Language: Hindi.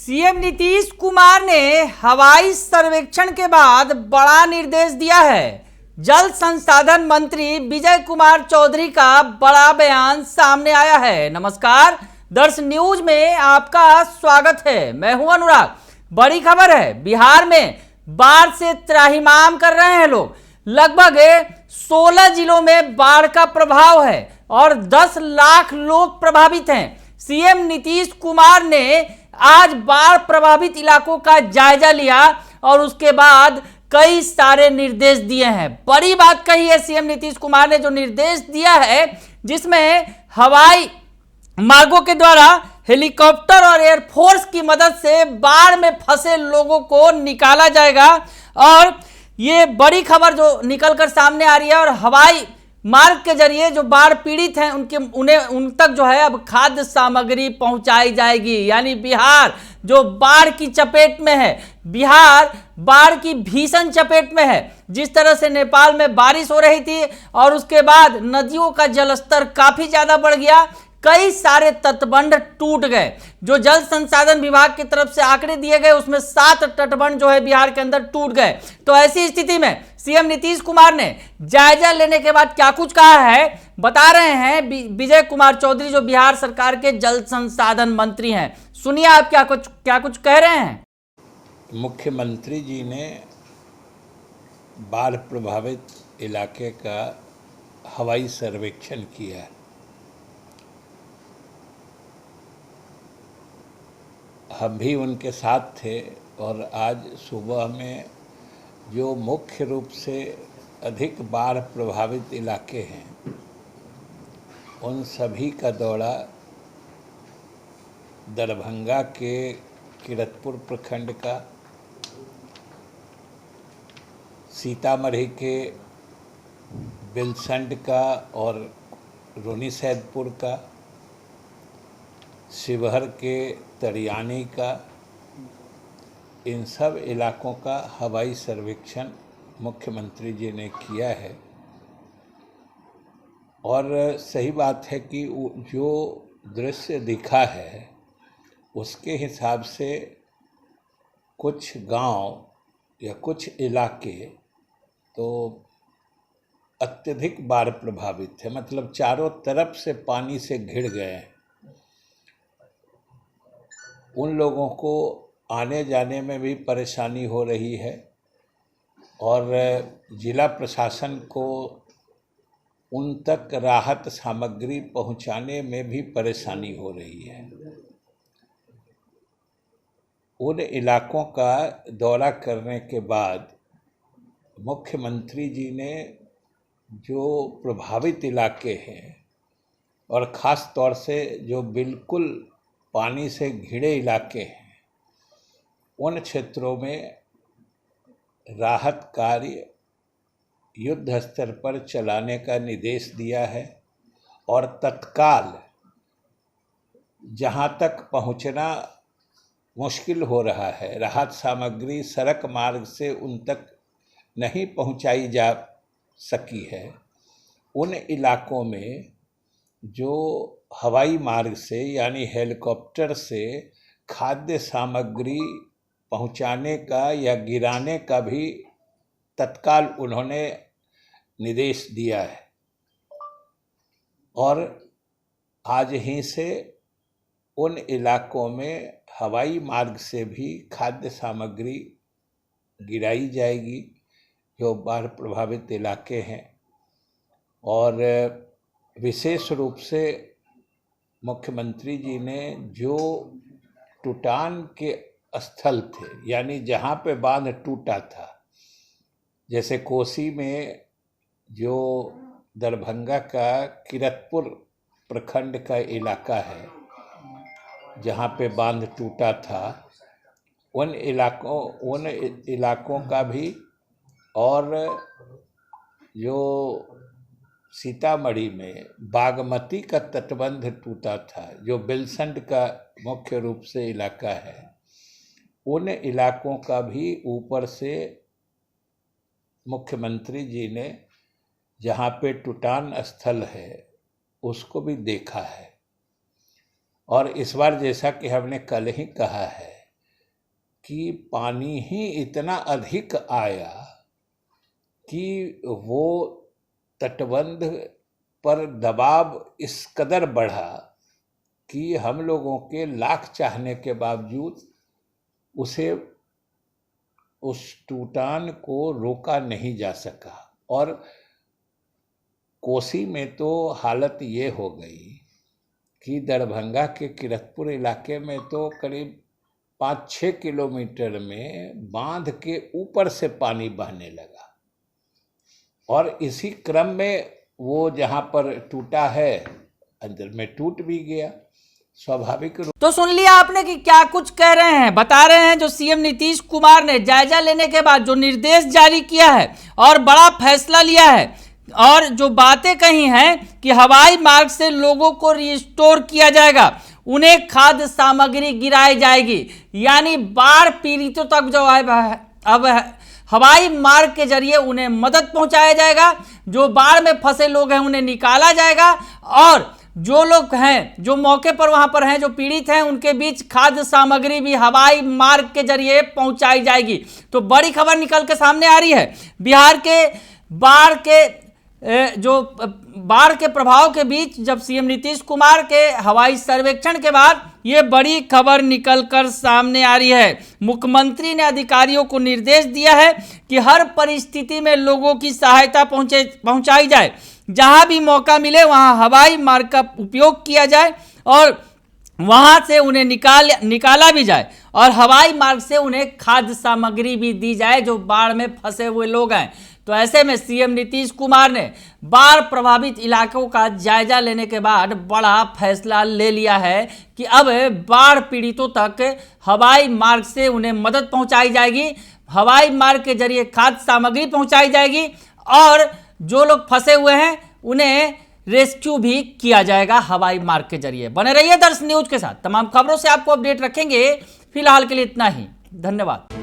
सीएम नीतीश कुमार ने हवाई सर्वेक्षण के बाद बड़ा निर्देश दिया है। जल संसाधन मंत्री विजय कुमार चौधरी का बड़ा बयान सामने आया है। नमस्कार, दर्श न्यूज में आपका स्वागत है। मैं हूं अनुराग। बड़ी खबर है, बिहार में बाढ़ से त्राहिमाम कर रहे हैं लोग। लगभग 16 जिलों में बाढ़ का प्रभाव है और 10 लाख लोग प्रभावित हैं। सीएम नीतीश कुमार ने आज बाढ़ प्रभावित इलाकों का जायजा लिया और उसके बाद कई सारे निर्देश दिए हैं। बड़ी बात कही है सीएम नीतीश कुमार ने, जो निर्देश दिया है जिसमें हवाई मार्गों के द्वारा हेलीकॉप्टर और एयरफोर्स की मदद से बाढ़ में फंसे लोगों को निकाला जाएगा। और ये बड़ी खबर जो निकलकर सामने आ रही है, और हवाई मार्ग के जरिए जो बाढ़ पीड़ित हैं उन तक जो है अब खाद्य सामग्री पहुंचाई जाएगी। यानी बिहार जो बाढ़ की चपेट में है, बिहार बाढ़ की भीषण चपेट में है। जिस तरह से नेपाल में बारिश हो रही थी और उसके बाद नदियों का जलस्तर काफी ज्यादा बढ़ गया, कई सारे तटबंध टूट गए। जो जल संसाधन विभाग की तरफ से आंकड़े दिए गए उसमें 7 तटबंध जो है बिहार के अंदर टूट गए। तो ऐसी स्थिति में सीएम नीतीश कुमार ने जायजा लेने के बाद क्या कुछ कहा है, बता रहे हैं विजय कुमार चौधरी, जो बिहार सरकार के जल संसाधन मंत्री हैं। सुनिए आप क्या कुछ कह रहे हैं। मुख्यमंत्री जी ने बाढ़ प्रभावित इलाके का हवाई सर्वेक्षण किया। हम भी उनके साथ थे और आज सुबह में जो मुख्य रूप से अधिक बाढ़ प्रभावित इलाके हैं उन सभी का दौरा दरभंगा के किरतपुर प्रखंड का, सीतामढ़ी के बेलसंड का और रुन्नीसैदपुर का, शिवहर के तरियानी का, इन सब इलाकों का हवाई सर्वेक्षण मुख्यमंत्री जी ने किया है। और सही बात है कि जो दृश्य दिखा है उसके हिसाब से कुछ गांव या कुछ इलाके तो अत्यधिक बाढ़ प्रभावित है, मतलब चारों तरफ से पानी से घिर गए हैं। उन लोगों को आने जाने में भी परेशानी हो रही है और जिला प्रशासन को उन तक राहत सामग्री पहुंचाने में भी परेशानी हो रही है। उन इलाकों का दौरा करने के बाद मुख्यमंत्री जी ने जो प्रभावित इलाके हैं और ख़ास तौर से जो बिल्कुल पानी से घिरे इलाके हैं उन क्षेत्रों में राहत कार्य युद्ध स्तर पर चलाने का निर्देश दिया है और तत्काल जहां तक पहुंचना मुश्किल हो रहा है, राहत सामग्री सड़क मार्ग से उन तक नहीं पहुंचाई जा सकी है, उन इलाकों में जो हवाई मार्ग से यानी हेलीकॉप्टर से खाद्य सामग्री पहुंचाने का या गिराने का भी तत्काल उन्होंने निर्देश दिया है। और आज ही से उन इलाकों में हवाई मार्ग से भी खाद्य सामग्री गिराई जाएगी जो बाढ़ प्रभावित इलाके हैं। और विशेष रूप से मुख्यमंत्री जी ने जो टूटान के स्थल थे, यानी जहाँ पे बांध टूटा था, जैसे कोसी में जो दरभंगा का किरतपुर प्रखंड का इलाका है जहाँ पे बांध टूटा था, उन इलाकों का भी, और जो सीतामढ़ी में बागमती का तटबंध टूटा था जो बेलसंड का मुख्य रूप से इलाका है, उन इलाकों का भी ऊपर से मुख्यमंत्री जी ने जहाँ पे टूटान स्थल है उसको भी देखा है। और इस बार जैसा कि हमने कल ही कहा है कि पानी ही इतना अधिक आया कि वो तटबंध पर दबाव इस कदर बढ़ा कि हम लोगों के लाख चाहने के बावजूद उस टूटान को रोका नहीं जा सका। और कोसी में तो हालत ये हो गई कि दरभंगा के किरतपुर इलाके में तो करीब 5-6 किलोमीटर में बांध के ऊपर से पानी बहने लगा, और इसी क्रम में वो जहाँ पर टूटा है अंदर में टूट भी गया स्वाभाविक रूप। तो सुन लिया आपने कि क्या कुछ कह रहे हैं, बता रहे हैं जो सीएम नीतीश कुमार ने जायजा लेने के बाद जो निर्देश जारी किया है और बड़ा फैसला लिया है, और जो बातें कही हैं कि हवाई मार्ग से लोगों को रिस्टोर किया जाएगा, उन्हें खाद्य सामग्री गिराई जाएगी, यानी बाढ़ पीड़ितों तक जो है अब हवाई मार्ग के जरिए उन्हें मदद पहुंचाया जाएगा। जो बाढ़ में फंसे लोग हैं उन्हें निकाला जाएगा, और जो लोग हैं जो मौके पर वहां पर हैं जो पीड़ित हैं उनके बीच खाद्य सामग्री भी हवाई मार्ग के जरिए पहुंचाई जाएगी। तो बड़ी खबर निकल के सामने आ रही है। बिहार के बाढ़ के प्रभाव के बीच जब सीएम नीतीश कुमार के हवाई सर्वेक्षण के बाद ये बड़ी खबर निकलकर सामने आ रही है। मुख्यमंत्री ने अधिकारियों को निर्देश दिया है कि हर परिस्थिति में लोगों की सहायता पहुंचाई जाए, जहां भी मौका मिले वहां हवाई मार्ग का उपयोग किया जाए और वहां से उन्हें निकाला भी जाए, और हवाई मार्ग से उन्हें खाद्य सामग्री भी दी जाए जो बाढ़ में फंसे हुए लोग हैं। तो ऐसे में सीएम नीतीश कुमार ने बाढ़ प्रभावित इलाकों का जायजा लेने के बाद बड़ा फैसला ले लिया है कि अब बाढ़ पीड़ितों तक हवाई मार्ग से उन्हें मदद पहुंचाई जाएगी, हवाई मार्ग के जरिए खाद्य सामग्री पहुंचाई जाएगी, और जो लोग फंसे हुए हैं उन्हें रेस्क्यू भी किया जाएगा हवाई मार्ग के जरिए। बने रहिए दर्श न्यूज के साथ, तमाम खबरों से आपको अपडेट रखेंगे। फिलहाल के लिए इतना ही, धन्यवाद।